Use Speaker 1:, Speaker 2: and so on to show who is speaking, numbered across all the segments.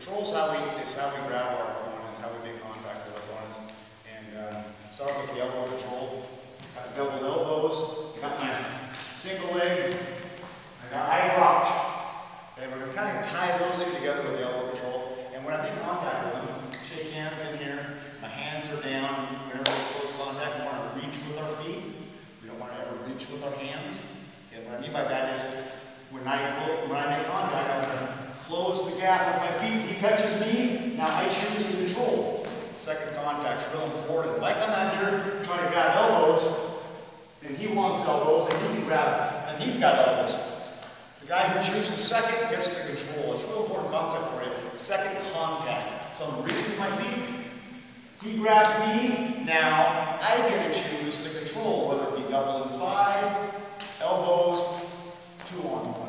Speaker 1: control is how we grab our opponents, how we make contact with our opponents. And start with the elbow control. Got double elbows. Got my single leg. I got headlock. And we're going to kind of tie those two together with the elbow control. And when I make contact with them, shake hands in here. My hands are down. Whenever we close contact, we want to reach with our feet. We don't want to ever reach with our hands. And what I mean by that is, when I make contact, I'm going to close the gap with my feet. He touches me. Now I choose the control. Second contact is real important. Like I'm out here trying to grab elbows, and he wants elbows, and he can grab, and he's got elbows. The guy who chooses second gets the control. It's a real important concept for you. Second contact. So I'm reaching with my feet. He grabs me. Now I get to choose the control, whether it be double inside, elbows, 2-on-1.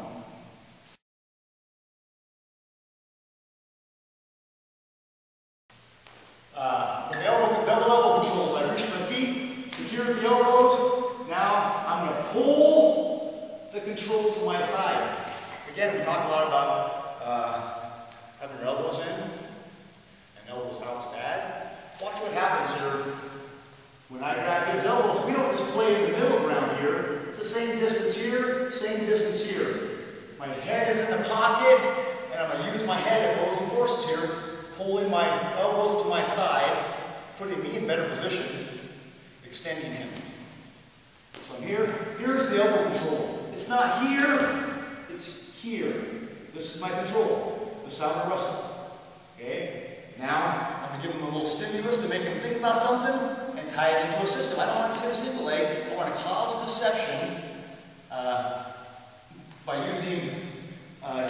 Speaker 1: With the double elbow controls, I reach my feet, secure the elbows. Now I'm going to pull the control to my side. Again, we talk a lot about having your elbows in and elbows out's bad. Watch what happens here. When I grab his elbows, we don't just play in the middle ground here. It's the same distance here, same distance here. My head is in the pocket, and I'm going to use my head opposing forces here, pulling my elbows to my side, putting me in better position, extending him. So I'm here. Here's the elbow control. It's not here, it's here. This is my control. This is how I wrestle. Okay? Now, I'm going to give him a little stimulus to make him think about something and tie it into a system. I don't want to say a single leg. I want to cause deception by using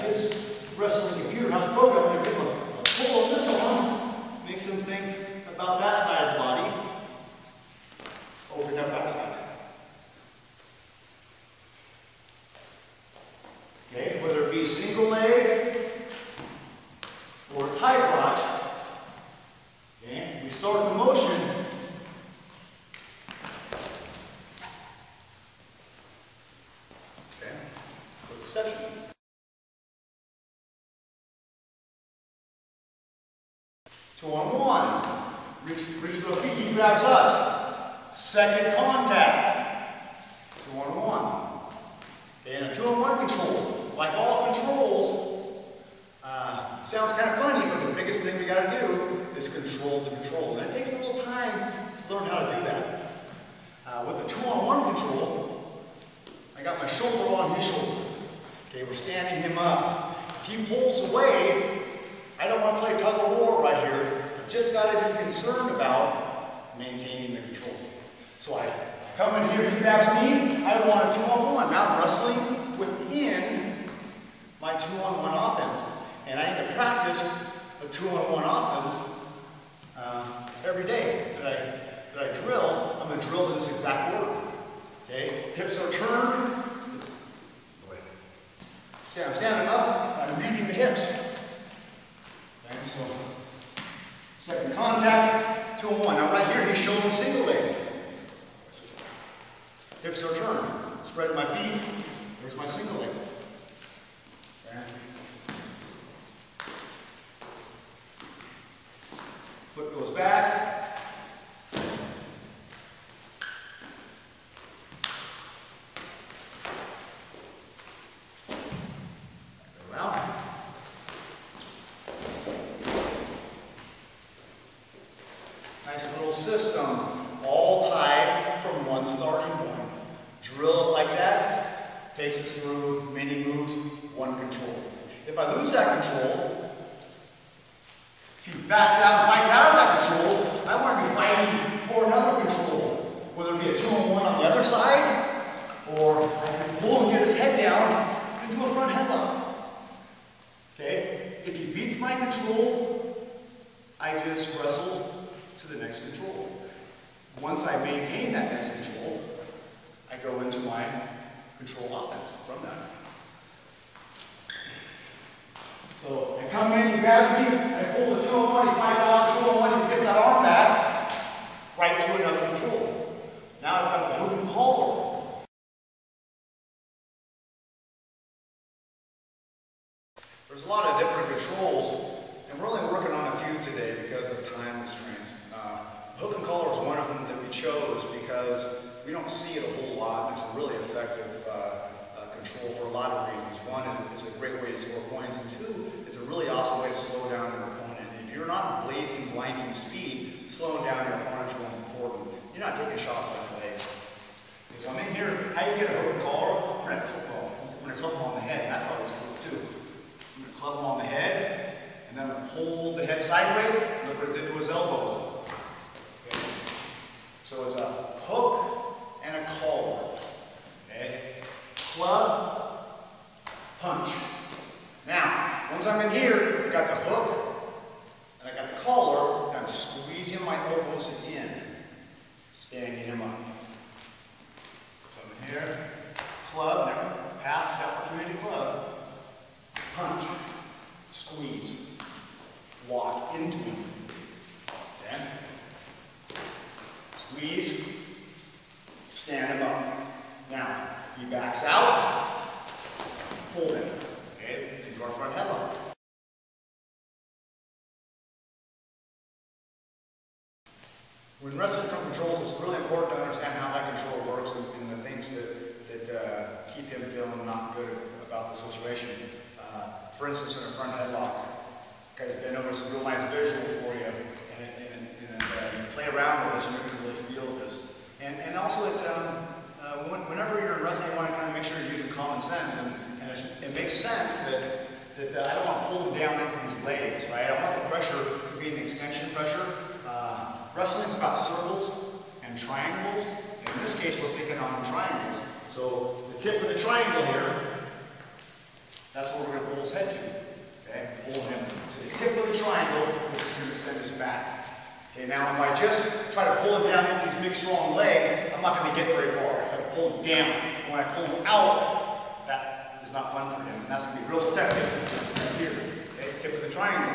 Speaker 1: his wrestling computer, not his program. I'm going to give him a pull on this one, makes him think about that side of the body. Open up that side. Okay, whether it be single leg or it's high crotch. Okay, we start the motion. Okay, with deception. Two-on-one. Reach with our feet, he grabs us. Second contact. Two-on-one. And a two-on-one control. Like all controls, sounds kind of funny, but the biggest thing we got to do is control the control. And it takes a little time to learn how to do that. With the two-on-one control, I got my shoulder on his shoulder. Okay, we're standing him up. If he pulls away, I don't want to play tug of war right here. I've just got to be concerned about maintaining the control. So I come in here, he grabs me, I want a two-on-one. Now I'm wrestling within my two-on-one offense. And I need to practice a two-on-one offense every day. That I drill, I'm going to drill in this exact order. Okay? Hips are turned. I'm standing up, I'm reading the hips. Okay, so second contact, two-on-one. Now right here, he's showing single leg. Hips are turned. Spread my feet. There's my single leg. Okay. Foot goes back. Go out. Nice little system, all tied from one starting point. Drill it like that, takes us through many moves, one control. If I lose that control, if he backs out and fights out of that control, I want to be fighting for another control. Whether it be a two-on-one on the other side, or I can pull and get his head down and do a front headlock. Okay? If he beats my control, I just wrestle to the next control. Once I maintain that next control, I go into my control offense from that. So I come in, he grabs me, I pull the two-on-one, he fights out of two-on-one, he gets that arm back, right to another control. Now I've got the hook and collar. There's a lot of different controls and we're only working on a few today because of time constraints. Hook and collar is one of them that we chose because we don't see it a whole lot, and it's a really effective control for a lot of reasons. One, it's a great way to score points, and two, it's a really awesome way to slow down your opponent. If you're not blazing, blinding speed, slowing down your opponent is really important. You're not taking shots on the legs. Okay, so I'm in here. How do you get a hook and collar? We're going to club him on the head. That's always cool too. I'm going to club him on the head, and then I'm going to hold the head sideways. Look what it did to his elbow. Okay. So it's a hook and a collar. Okay. Club, punch. Now, once I'm in here, I got the hook and I got the collar, and I'm squeezing my elbows in, standing him up. So I'm in here, club, now pass the opportunity club, punch, squeeze, walk into him. Okay? Squeeze, stand him up. Now, he backs out, hold him, okay, into our front headlock. When wrestling from controls, it's really important to understand how that control works and the things that keep him feeling not good about the situation. For instance, in a front headlock, guys, I know it's a real nice visual for you, and you play around with this and you can really feel this. And also, whenever you're in wrestling, you want to kind of make sure you're using common sense, and it makes sense that I don't want to pull him down in from his legs, right? I want the pressure to be an extension pressure. Wrestling is about circles and triangles. In this case, we're picking on triangles. So the tip of the triangle here, that's where we're going to pull his head to. Okay, pull him to the tip of the triangle, which is going to extend his back. Okay, now if I just try to pull him down with these big strong legs, I'm not going to get very far. If I pull him down, when I pull him out, that is not fun for him, and that's going to be real effective right here. Okay, tip of the triangle.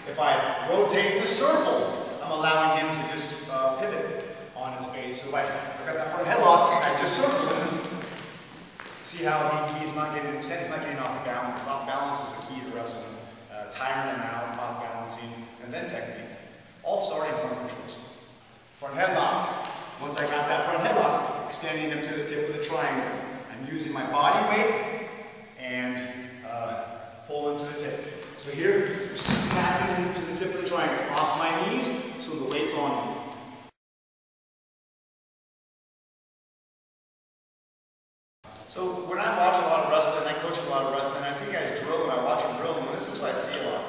Speaker 1: If I rotate in a circle, I'm allowing him to just pivot on his base. So if I got that front headlock, I just circle him. See how he's not getting extended, he's not getting off balance. Off balance is the key to wrestling. Tiring him out, off balancing, and then technique. All starting from controls. Front headlock. Once I got that front headlock, extending him to the tip of the triangle. I'm using my body weight and pull him to the tip. So here, I'm snapping him to the tip of the triangle, off my knees, so the weight's on me. So when I watch a lot of wrestling, I coach a lot of wrestling, I see guys drill and I watch them drill, and this is what I see a lot.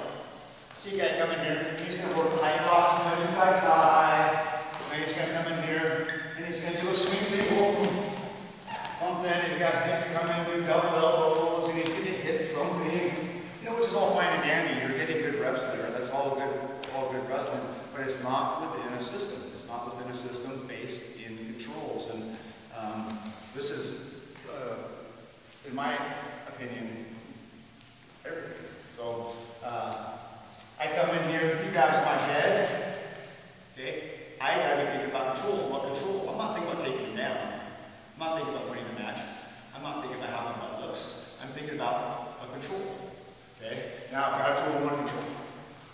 Speaker 1: I see a guy come in here, he's going to work high cross and then inside tie, and then he's going to come in here, and he's going to do a swing single, something, he's going to come in and do double elbows, and he's going to hit something, you know, which is all fine and dandy. You're getting good reps there, that's all good wrestling, but it's not within a system. It's not within a system based in controls, and this is, in my opinion, everything. So I come in here, he grabs my head, okay? I gotta be thinking about controls. What control? I'm not thinking about taking him down. I'm not thinking about winning the match. I'm not thinking about how my butt looks. I'm thinking about a control, okay? Now I've got a 2-on-1 control.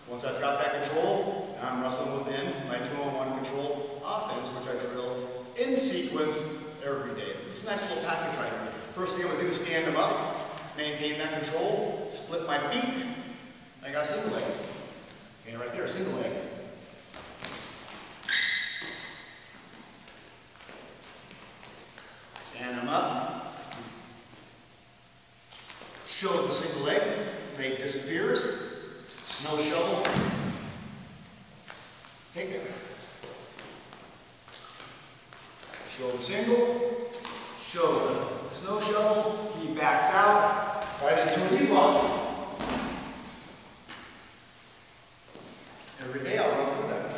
Speaker 1: Once I've got that control, now I'm wrestling within my 2-on-1 control offense, which I drill in sequence every day. It's a nice little package right here. First thing I'm going to do is stand them up, maintain that control, split my feet. I got a single leg. Okay, right there, a single leg. Stand them up. Show the single leg. Leg disappears. Snow shovel. Take it. Show the single. Show the snow shovel. He backs out. Right into a knee block. Every day I'll run through that.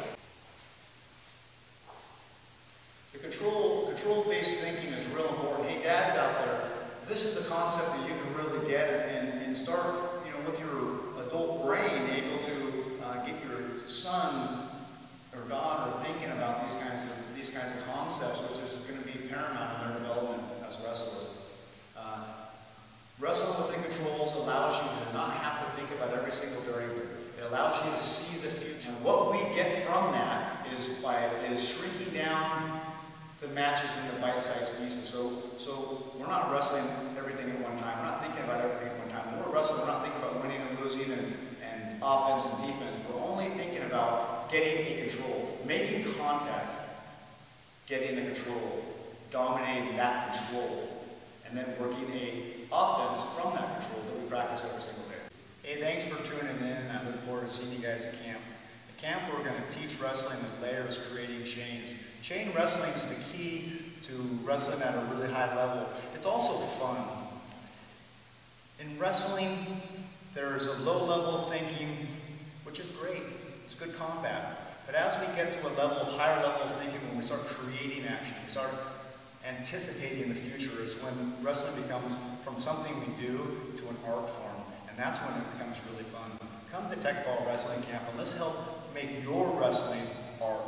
Speaker 1: The control-based thinking is real important. Hey, dads out there, this is a concept that you can really get and start, you know, with your adult brain, able to get your son or daughter thinking about these kinds of concepts, which is going to be paramount in their development as wrestlers. Wrestling within controls allows you to not have to think about every single variable. It allows you to see the future. And what we get from that is shrinking down the matches into bite-sized pieces. So we're not wrestling everything at one time. We're not thinking about everything at one time. When we're wrestling, we're not thinking about winning and losing and offense and defense. We're only thinking about getting a control, making contact, getting the control, dominating that control, and then working a offense from that control that we practice every single day. Hey, thanks for tuning in, and I look forward to seeing you guys at camp. At camp, we're going to teach wrestling the layers, creating chains. Chain wrestling is the key to wrestling at a really high level. It's also fun. In wrestling, there's a low-level thinking, which is great. It's good combat. But as we get to a higher level of thinking, when we start creating action, we start anticipating the future, is when wrestling becomes from something we do to an art form. And that's when it becomes really fun. Come to Tech Fall Wrestling Camp and let's help make your wrestling art.